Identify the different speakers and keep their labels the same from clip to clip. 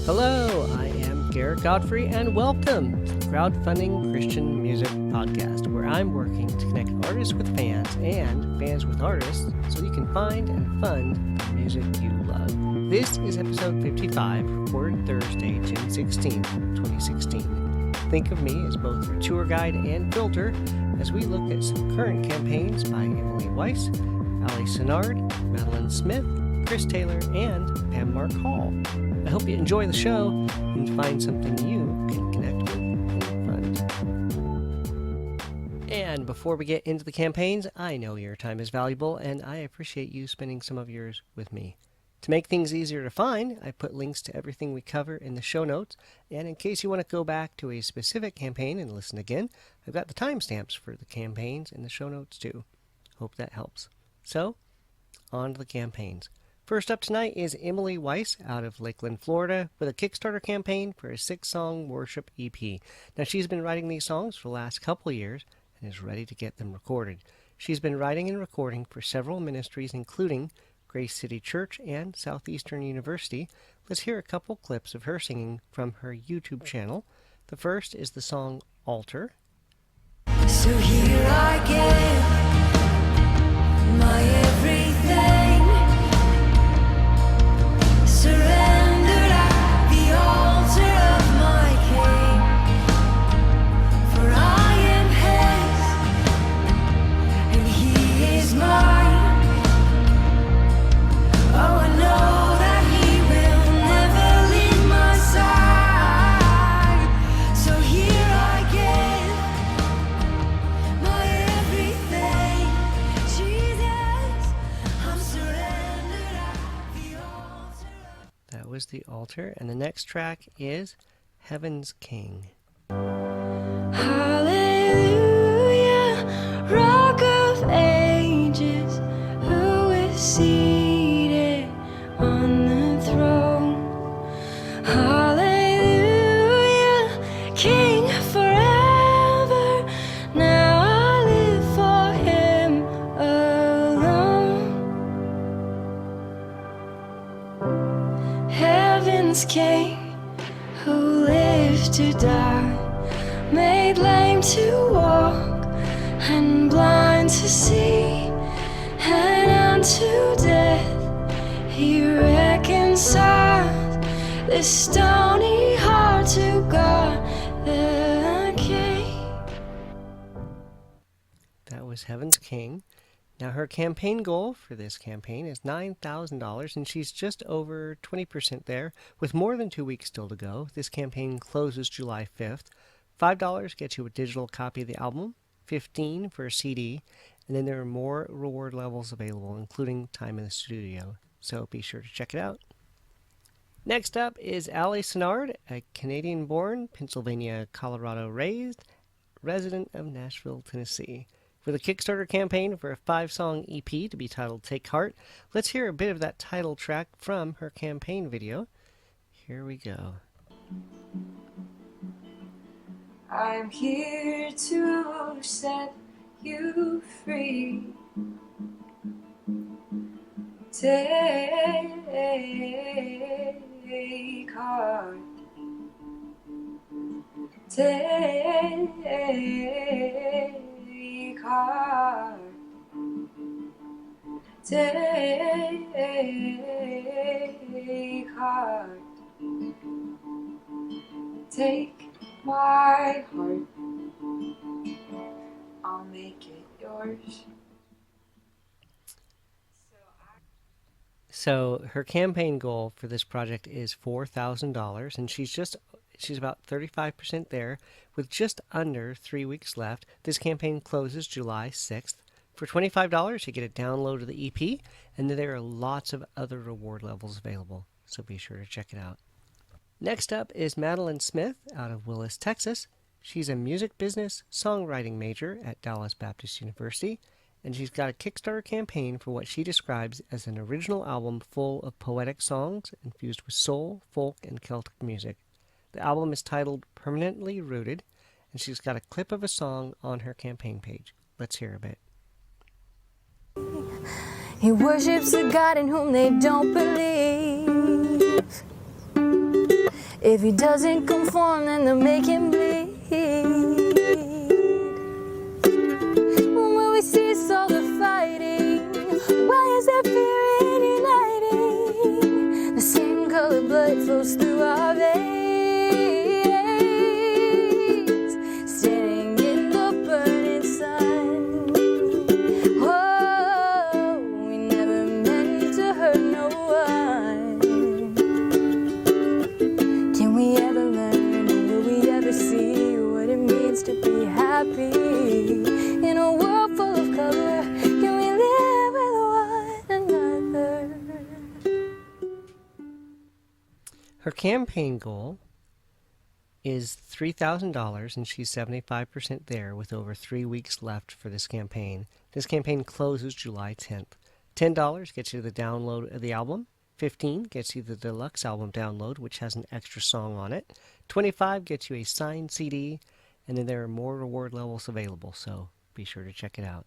Speaker 1: Hello, I am Garrett Godfrey, and welcome to the Crowdfunding Christian Music Podcast, where I'm working to connect artists with fans and fans with artists so you can find and fund the music you love. This is episode 55, recorded Thursday, June 16, 2016. Think of me as both your tour guide and filter as we look at some current campaigns by Emilie Weiss Allie Senyard, Madeline Smith, Chris Taylor, and Pam Mark Hall. I hope you enjoy the show and find something you can connect with and fund. And before we get into the campaigns, I know your time is valuable, and I appreciate you spending some of yours with me. To make things easier to find, I put links to everything we cover in the show notes, and in case you want to go back to a specific campaign and listen again, I've got the timestamps for the campaigns in the show notes too. Hope that helps. So, on to the campaigns. First up tonight is Emilie Weiss out of Lakeland, Florida, with a Kickstarter campaign for a 6-song worship EP. Now, she's been writing these songs for the last couple of years and is ready to get them recorded. She's been writing and recording for several ministries, including Grace City Church and Southeastern University. Let's hear a couple clips of her singing from her YouTube channel. The first is the song Altar.
Speaker 2: So here I get my everything, surrendered at the altar of my King. For I am His, and He is mine. Oh, I know that He will never leave my side. So here I give my everything. Jesus, I'm surrendered at the altar.
Speaker 1: That was the altar. And the next track is Heaven's King.
Speaker 2: Hallelujah, Rock of Ages, who is seated on the throne. Hallelujah, King forever. Now I live for Him alone. Heaven's King, who lived to die, made lame to walk and blind to see, and unto death He reconciled this stony heart to God the King.
Speaker 1: That was Heaven's King. Now, her campaign goal for this campaign is $9,000, and she's just over 20% there, with more than 2 weeks still to go. This campaign closes July 5th. $5 gets you a digital copy of the album, $15 for a CD, and then there are more reward levels available, including time in the studio, so be sure to check it out. Next up is Allie Senyard, a Canadian-born, Pennsylvania, Colorado-raised, resident of Nashville, Tennessee. With a Kickstarter campaign for a 5-song EP to be titled Take Heart, let's hear a bit of that title track from her campaign video. Here we go.
Speaker 2: I'm here to set you free. Take heart. Take heart. Take heart. Take my heart, I'll make it yours.
Speaker 1: So her campaign goal for this project is $4,000, and she's about 35% there, with just under 3 weeks left. This campaign closes July 6th. For $25, you get a download of the EP, and then there are lots of other reward levels available, so be sure to check it out. Next up is Madeline Smith out of Willis, Texas. She's a music business songwriting major at Dallas Baptist University, and she's got a Kickstarter campaign for what she describes as an original album full of poetic songs infused with soul, folk, and Celtic music. The album is titled Permanently Rooted, and she's got a clip of a song on her campaign page. Let's hear a bit.
Speaker 3: He worships a God in whom they don't believe. If he doesn't conform, then they'll make him bleed. When will we cease all the fighting? Why is there fear in uniting? The same colored blood flows through our veins, standing in the burning sun. Whoa, we never meant to hurt no one. Can we ever learn, or will we ever see what it means to be happy in a world full of color? Can we live with one another?
Speaker 1: Her campaign goal is $3,000, and she's 75% there with over 3 weeks left for this campaign. This campaign closes July 10th. $10 gets you the download of the album. $15 gets you the deluxe album download, which has an extra song on it. $25 gets you a signed CD, and then there are more reward levels available, so be sure to check it out.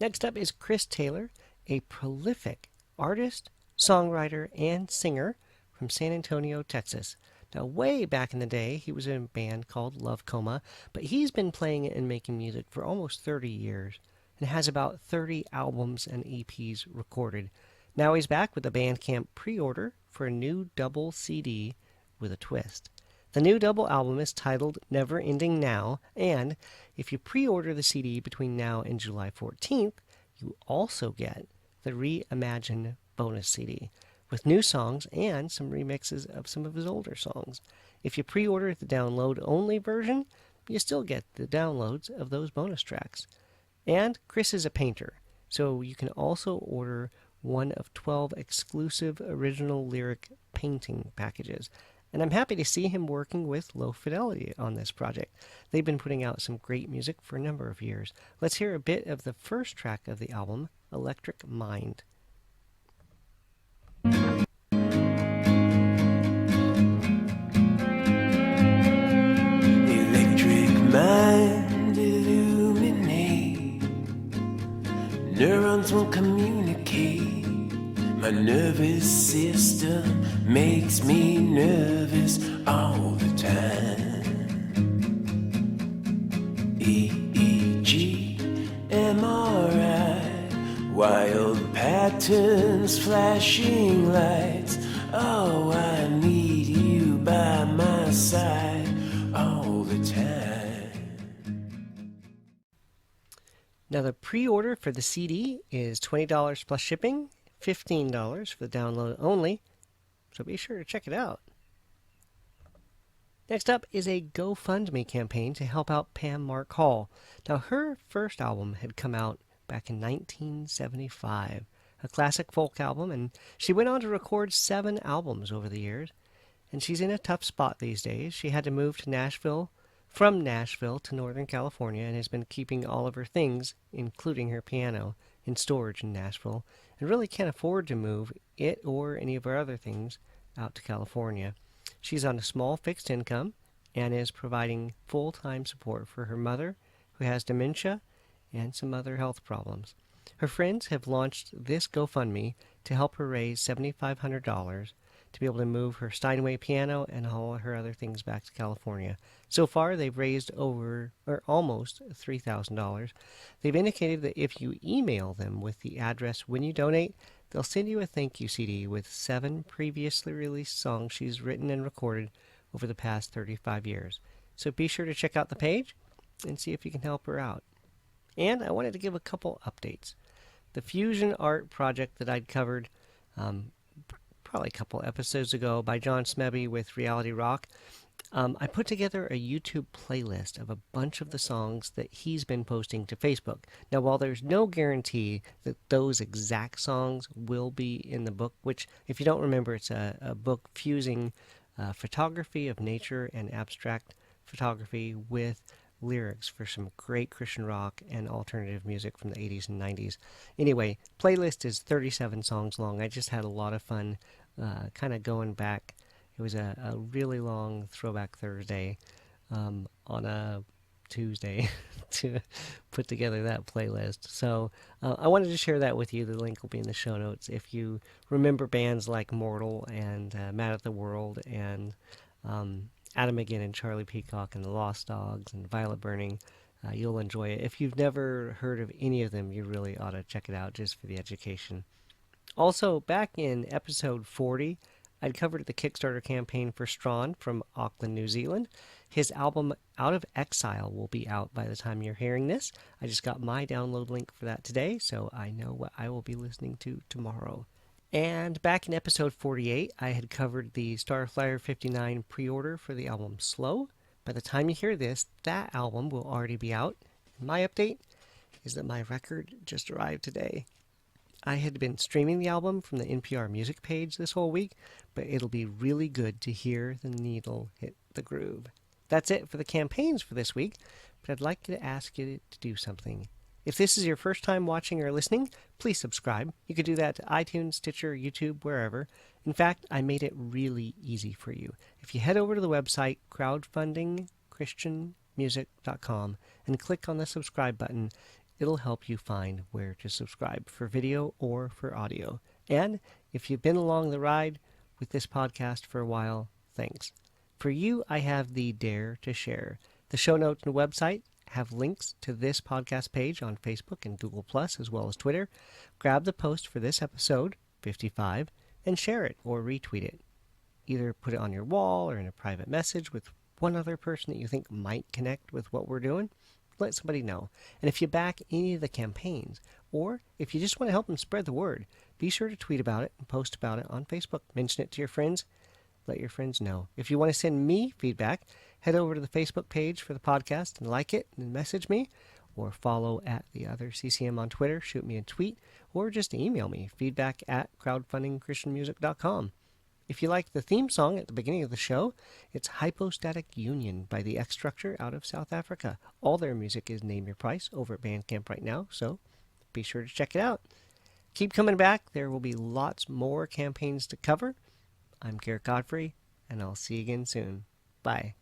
Speaker 1: Next up is Chris Taylor, a prolific artist, songwriter, and singer from San Antonio, Texas. Now, way back in the day, he was in a band called Love Coma, but he's been playing and making music for almost 30 years and has about 30 albums and EPs recorded. Now he's back with a Bandcamp pre-order for a new double CD with a twist. The new double album is titled Never Ending Now, and if you pre-order the CD between now and July 14th, you also get the Reimagine bonus CD with new songs and some remixes of some of his older songs. If you pre-order the download-only version, you still get the downloads of those bonus tracks. And Chris is a painter, so you can also order one of 12 exclusive original lyric painting packages. And I'm happy to see him working with Low Fidelity on this project. They've been putting out some great music for a number of years. Let's hear a bit of the first track of the album, Electric Mind.
Speaker 4: Electric mind illuminate, neurons won't communicate. My nervous system makes me nervous all the time. EEG, MRI, wild patterns, flashing lights. Oh, I need you by my side all the time.
Speaker 1: Now the pre-order for the CD is $20 plus shipping, $15 for the download only, so be sure to check it out. Next up is a GoFundMe campaign to help out Pam Mark Hall. Now her first album had come out back in 1975, a classic folk album, and she went on to record 7 albums over the years. And she's in a tough spot these days. She had to move to from Nashville to Northern California, and has been keeping all of her things, including her piano, in storage in Nashville, and really can't afford to move it or any of her other things out to California. She's on a small fixed income and is providing full-time support for her mother, who has dementia and some other health problems. Her friends have launched this GoFundMe to help her raise $7,500 to be able to move her Steinway piano and all her other things back to California. So far, they've raised almost $3,000. They've indicated that if you email them with the address when you donate, they'll send you a thank you CD with 7 previously released songs she's written and recorded over the past 35 years. So be sure to check out the page and see if you can help her out. And I wanted to give a couple updates. The Fusionart project that I'd covered probably a couple episodes ago by John Smebby with Reality Rock, I put together a YouTube playlist of a bunch of the songs that he's been posting to Facebook. Now, while there's no guarantee that those exact songs will be in the book, which, if you don't remember, it's a book fusing photography of nature and abstract photography with lyrics for some great Christian rock and alternative music from the 80s and 90s. Anyway, playlist is 37 songs long. I just had a lot of fun kind of going back. It was a really long Throwback Thursday on a Tuesday to put together that playlist. So I wanted to share that with you. The link will be in the show notes. If you remember bands like Mortal and Mad at the World and Adam Again and Charlie Peacock and the Lost Dogs and Violet Burning. You'll enjoy it. If you've never heard of any of them, you really ought to check it out just for the education. Also, back in episode 40, I'd covered the Kickstarter campaign for Strawn from Auckland, New Zealand. His album Out of Exile will be out by the time you're hearing this. I just got my download link for that today, so I know what I will be listening to tomorrow. And back in episode 48, I had covered the Starflyer 59 pre-order for the album Slow. By the time you hear this, that album will already be out. My update is that my record just arrived today. I had been streaming the album from the NPR music page this whole week, but it'll be really good to hear the needle hit the groove. That's it for the campaigns for this week, but I'd like to ask you to do something. If this is your first time watching or listening, please subscribe. You could do that to iTunes, Stitcher, YouTube, wherever. In fact, I made it really easy for you. If you head over to the website crowdfundingchristianmusic.com and click on the subscribe button, it'll help you find where to subscribe for video or for audio. And if you've been along the ride with this podcast for a while, thanks. For you, I have the Dare to Share. The show notes and website have links to this podcast page on Facebook and Google+, as well as Twitter. Grab the post for this episode, 55, and share it or retweet it. Either put it on your wall or in a private message with one other person that you think might connect with what we're doing. Let somebody know. And if you back any of the campaigns, or if you just want to help them spread the word, be sure to tweet about it and post about it on Facebook. Mention it to your friends. Let your friends know. If you want to send me feedback, head over to the Facebook page for the podcast and like it and message me, or follow at the other CCM on Twitter, shoot me a tweet, or just email me, feedback@crowdfundingchristianmusic.com. If you like the theme song at the beginning of the show, it's Hypostatic Union by the X Structure out of South Africa. All their music is Name Your Price over at Bandcamp right now, so be sure to check it out. Keep coming back. There will be lots more campaigns to cover. I'm Garrett Godfrey, and I'll see you again soon. Bye.